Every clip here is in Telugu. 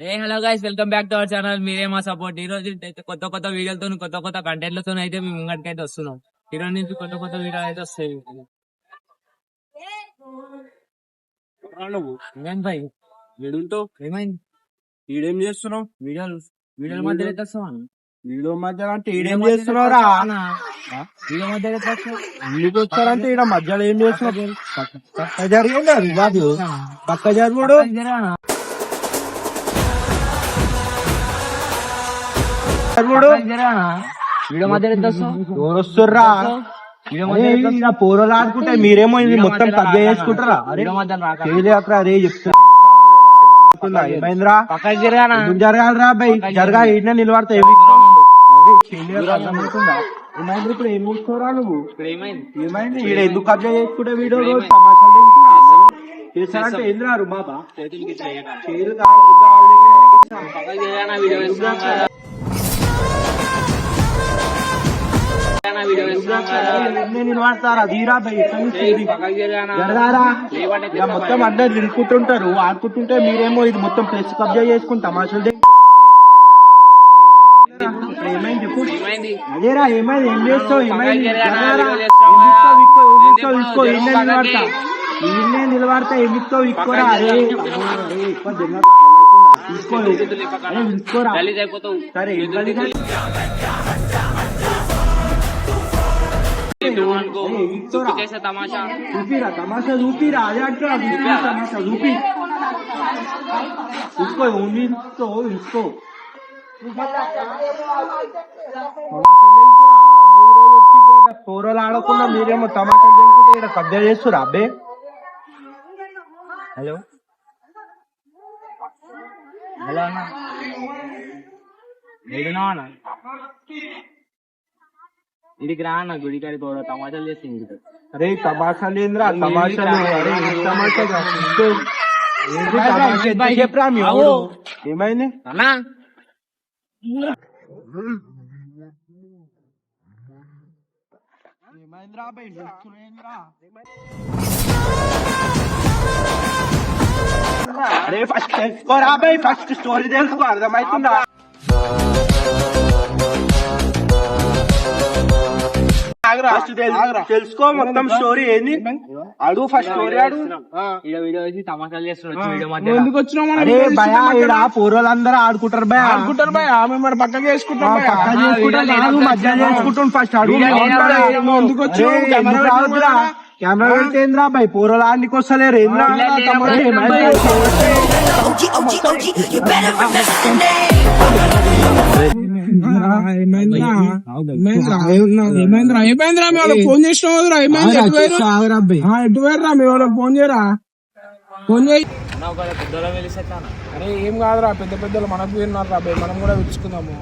Hello guys, welcome back to our channel. మీరే మా సపోర్ట్. ఈ రోజు అయితే కొత్త కొత్త వీడియోలతో కొత్త కంటెంట్లతో అయితే మేము ముంగటికి అయితే వస్తున్నాం. ఈ రోజు నుంచి కొత్త వీడియోలు అయితే వస్తాయి. ఏమైంది భాయ్? వీడుంటావు ఏమైంది? ఈడేం చేస్తున్నావు? వీడియోల మధ్యలో అయితే వస్తావా? వీడియో మధ్యలో అంటే ఈడేం చేస్తున్నావురా? వీడియో మధ్యలో అయితే వస్తావు? ఎందుకు వస్తారంటే ఈడ మధ్యలో ఏం చేస్తున్నావు? పక్క జరిగింది అది కాదు, పక్క జరుగుడు. వీడియో మధ్యలో అయితే వస్తావు? ఎవరు వస్తుర్రా? పోరలు ఆడుకుంటే మీరేమో ఇది మొత్తం తగ్గ చేసుకుంటారా? వీడియో మధ్యలో రాక చేయలేకరా రే చెప్తున్నా. ఏమైందిరా? పక్కకి జరగానా? జరగాలరా బై, జరగా ఈడనే నిలబడతా. ఏమైంది ఇప్పుడు? ఏం చూసుకోరా నువ్వు? ఏమైంది? ఈడ ఎందుకు కబ్జా చేసుకుంటే వీడియో రోజు చేస్తారంటే ఏంద్రా బాబా? నిలబడతారా? తీరా బై, జరగారా? మొత్తం అందరు తిరుగుతుంటారు, ఆడుకుంటుంటే మీరేమో ఇది మొత్తం ప్రెస్ కబ్జా చేసుకుంటాం. అసలు ఏమైంది చెప్పు? అదేరా ఏమైంది? ఏం చేస్తావు? ఏమైంది? ఈయనే నిలబడతా. ఏం ఇస్తావు? ఇక్కోరా. అరే తీసుకోరా. సరే చూపిరా, తమాషా చూపిరా. అదే అంటారా? తమాషా చూపి. తీసుకో, తీసుకో. పోరలు ఆడకుండా మీరేమో టమాటా తింటుంటే ఇక్కడ కబ్జా చేస్తురా అబ్బే? హలో హలో అన్న, ఏడునా అన్న? ఇడికి రా అన్న, గుడికాడి కూడా టమాటాలు చేసి ఇంటికి. అరే తమాషాలు ఏంద్రా? తమాషాలు చెప్పరా? ఏమైంది అన్నా? అరే ఫస్ట్ తెలుసుకోరా బాయ్, ఫస్ట్ స్టోరీ తెలుసుకో. అర్థమవుతుందా? తెలుసుకో మొత్తం స్టోరీ ఏంది అడుగు. ఫస్ట్ స్టోరీ అడుగు. తమాషాలు చేస్తున్నాడు. అరే భయ, ఈడ పూర్వలందరూ ఆడుకుంటారు భయ. మరి పక్కన చేసుకుంటాం. మధ్య చేసుకుంటాం. ఫస్ట్ అడుగు. కెమెరా పెడితేంద్రా భయ్? పూర్వలు ఆడికి వస్తలేరు ఏంద్రా? ఏమైందిరా? మీ వాళ్ళకి ఫోన్ చేసినావురా? ఏమైంది? ఎటు వేరురా? మీ వాళ్ళకి ఫోన్ చేయరా? ఫోన్ చేయి. అరే ఏం కాదురా, పెద్ద పెద్దలు మనకు విన్నారు రా భయ్, మనం కూడా పిలుచుకుందాము.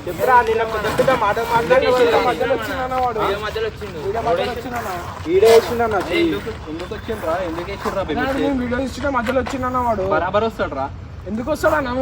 చెప్పరా? నిన్న పెద్ద మాట మాట్లాడి వీడియో వేసిండన్నా. ఎందుకు వచ్చిండ్రా? ఎందుకు వేసిండ్రా? వీడియో ఇచ్చిన మధ్యలో వచ్చిందన్న వాడు. బరాబర్ వస్తాడు రా. ఎందుకు వస్తాడన్నా?